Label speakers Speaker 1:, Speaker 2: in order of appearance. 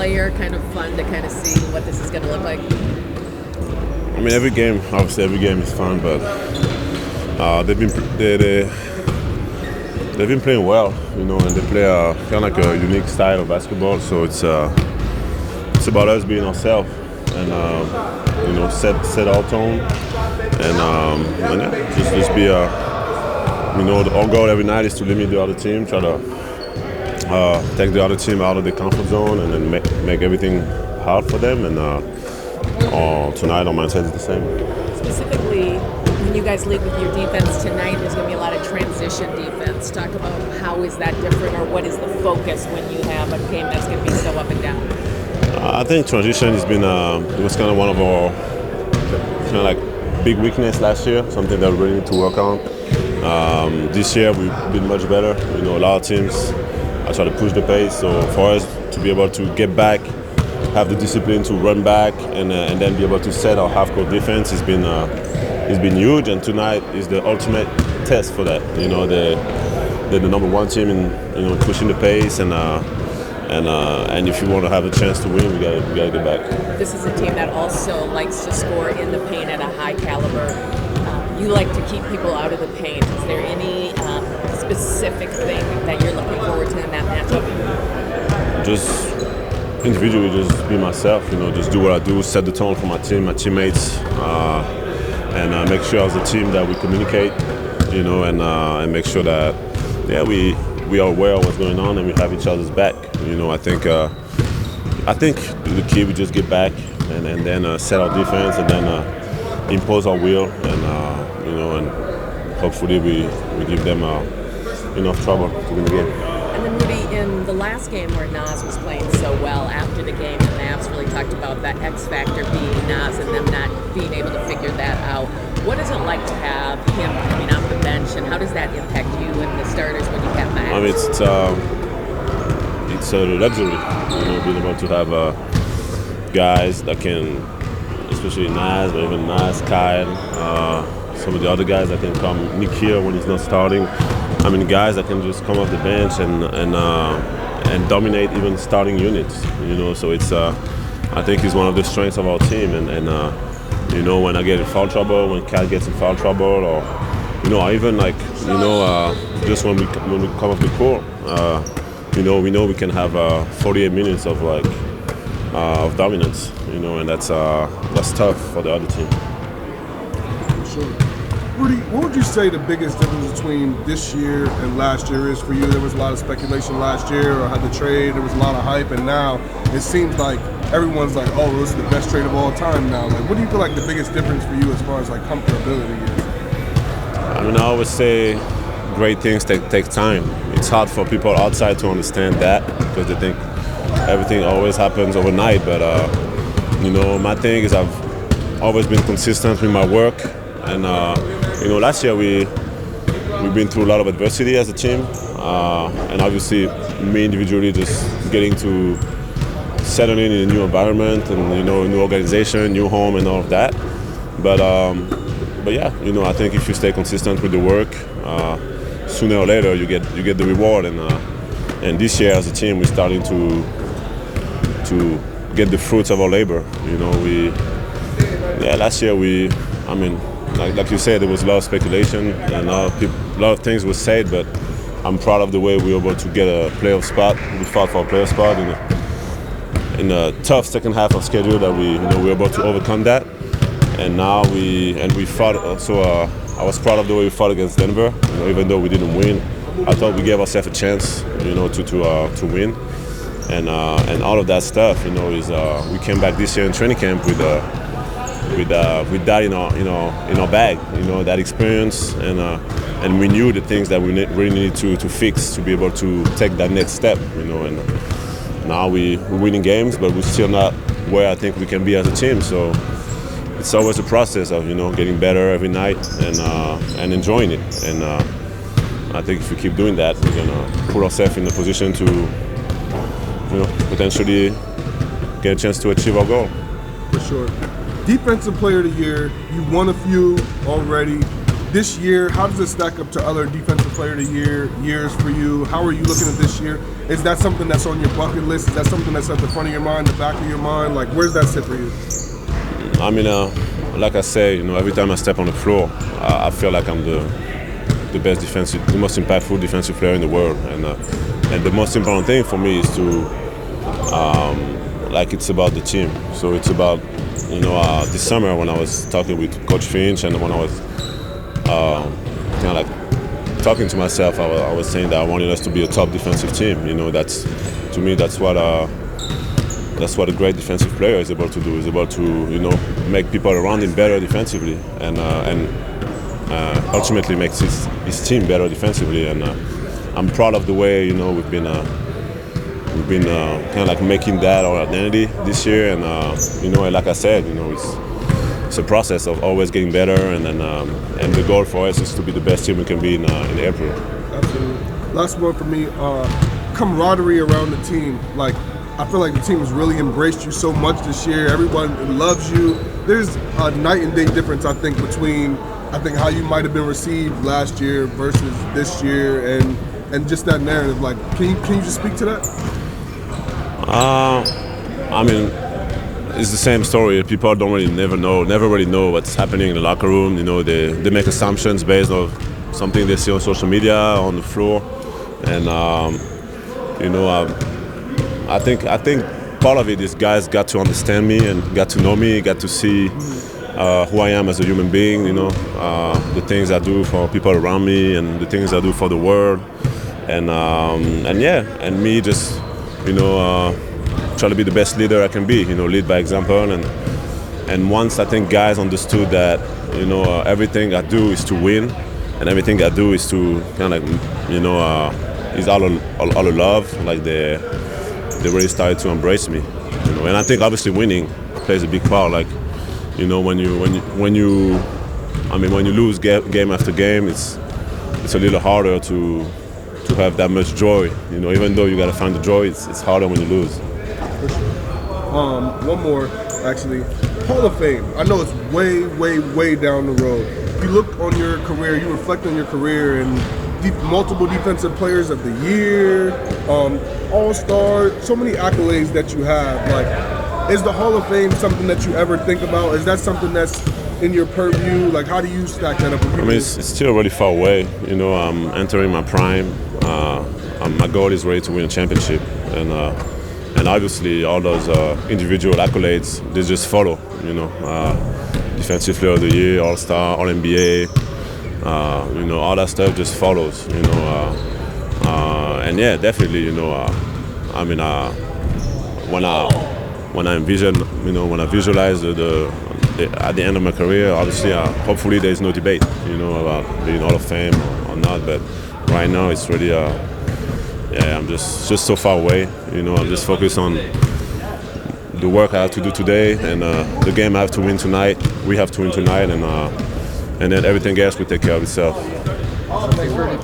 Speaker 1: player, kind of fun to kind of see what this is going to look like?
Speaker 2: I mean, every game is fun, but they've been playing well, and they play kind of like a unique style of basketball. So it's about us being ourselves and set our tone and yeah, just be our goal every night is to limit the other team, try to take the other team out of the comfort zone and then make everything hard for them. And tonight our mindset is the same.
Speaker 1: Specifically, when you guys lead with your defense tonight, there's going to be a lot of transition defense. Talk about how is that different, or what is the focus when you have a game that's going to be so up and down?
Speaker 2: I think transition has been it was kind of one of our kind of like big weakness last year, something that we really need to work on. This year we've been much better. A lot of teams I try to push the pace. So for us to be able to get back, have the discipline to run back, and then be able to set our half-court defense has been huge. And tonight is the ultimate test for that. They're the number one team in pushing the pace, and if you want to have a chance to win, we gotta get back.
Speaker 1: This is a team that also likes to score in the paint at a high caliber. You like to keep people out of the paint. Is there any specific thing that you're looking forward to in that matchup?
Speaker 2: Just individually, just be myself. Just do what I do, set the tone for my team, my teammates, and make sure as a team that we communicate. And make sure that we are aware of what's going on and we have each other's back. I think the key we just get back and then set our defense and then impose our will and hopefully we give them enough trouble to win the game.
Speaker 1: And then Rudy, in the last game where Nas was playing so well, after the game, the Mavs really talked about that X factor being Nas and them not being able to figure that out. What is it like to have him coming off the bench, and how does that impact you and the starters when you have Max?
Speaker 2: I mean, it's a luxury, being able to have guys that can, especially Nas, but even Nas, Kyle, some of the other guys that can come, Nick here when he's not starting. I mean, guys that can just come off the bench and dominate even starting units. So it's I think it's one of the strengths of our team. And when I get in foul trouble, when Kyle gets in foul trouble, or even just when we come off the court, we know we can have 48 minutes of of dominance. And that's tough for the other team.
Speaker 3: Sure. Rudy, what would you say the biggest difference between this year and last year is for you? There was a lot of speculation last year, or had the trade, there was a lot of hype, and now it seems like everyone's like, oh, this is the best trade of all time now. What do you feel like the biggest difference for you as far as comfortability is?
Speaker 2: I mean, I always say great things take time. It's hard for people outside to understand that because they think everything always happens overnight. But my thing is I've always been consistent with my work, and last year we've been through a lot of adversity as a team, and obviously me individually just getting to settle in a new environment and a new organization, new home, and all of that. But yeah, I think if you stay consistent with the work, sooner or later you get the reward. And this year as a team we're starting to get the fruits of our labor. Last year like you said, there was a lot of speculation and a lot of things were said, but I'm proud of the way we were able to get a playoff spot. We fought for a playoff spot in a tough second half of schedule that we were able to overcome that. And now we fought also. I was proud of the way we fought against Denver. Even though we didn't win, I thought we gave ourselves a chance, to win. And all of that stuff, is we came back this year in training camp with that in our bag, that experience, and we knew the things that we really needed to fix to be able to take that next step, And now we're winning games, but we're still not where I think we can be as a team. So it's always a process of getting better every night and enjoying it. And I think if we keep doing that, we're gonna put ourselves in a position to potentially get a chance to achieve our goal.
Speaker 3: For sure. Defensive Player of the Year, you won a few already. this year, how does it stack up to other defensive player of the year years for you? How are you looking at this year? Is that something that's on your bucket list? Is that something that's at the front of your mind, the back of your mind? Like, where's that sit for you?
Speaker 2: I mean, like I say, every time I step on the floor, I feel like I'm the best defensive, the most impactful defensive player in the world, and the most important thing for me is to, it's about the team. So it's about, this summer when I was talking with Coach Finch and when I was kind of like talking to myself, I was saying that I wanted us to be a top defensive team. That's, to me, that's what a great defensive player is able to do. Is able to, make people around him better defensively, and ultimately makes his team better defensively. And I'm proud of the way we've been kind of like making that our identity this year. And like I said, it's a process of always getting better. And then and the goal for us is to be the best team we can be in April.
Speaker 3: Absolutely. Last one for me, camaraderie around the team. Like, I feel like the team has really embraced you so much this year. Everyone loves you. There's a night and day difference, I think, between how you might have been received last year versus this year, and just that narrative. Like, can you just speak to that?
Speaker 2: I mean, it's the same story. People never really know what's happening in the locker room. They make assumptions based on something they see on social media, on the floor, and I think part of it is guys got to understand me and got to know me, got to see who I am as a human being. The things I do for people around me and the things I do for the world, and me just try to be the best leader I can be. Lead by example, and once I think guys understood that everything I do is to win, and everything I do is to kind of is all of love. Like they really started to embrace me, and I think obviously winning plays a big part. Like when you lose game after game, it's a little harder to have that much joy. Even though you got to find the joy, it's harder when you lose.
Speaker 3: One more, actually. Hall of Fame. I know it's way, way, way down the road. If you look on your career, you reflect on your career, and multiple defensive players of the year, all-star, so many accolades that you have. Like, is the Hall of Fame something that you ever think about? Is that something that's in your purview? Like, how do you stack that up?
Speaker 2: I mean, it's still really far away. I'm entering my prime. My goal is really to win a championship, and obviously all those individual accolades, they just follow. Defensive Player of the Year, All-Star, All-NBA. All that stuff just follows. And yeah, definitely. When I visualize at the end of my career, obviously, hopefully there's no debate, about being Hall of Fame or not. But right now, it's really, I'm just so far away. I'm just focused on the work I have to do today and the game I have to win tonight. We have to win tonight, and then everything else will take care of itself.
Speaker 4: Awesome. Thanks, Rudy.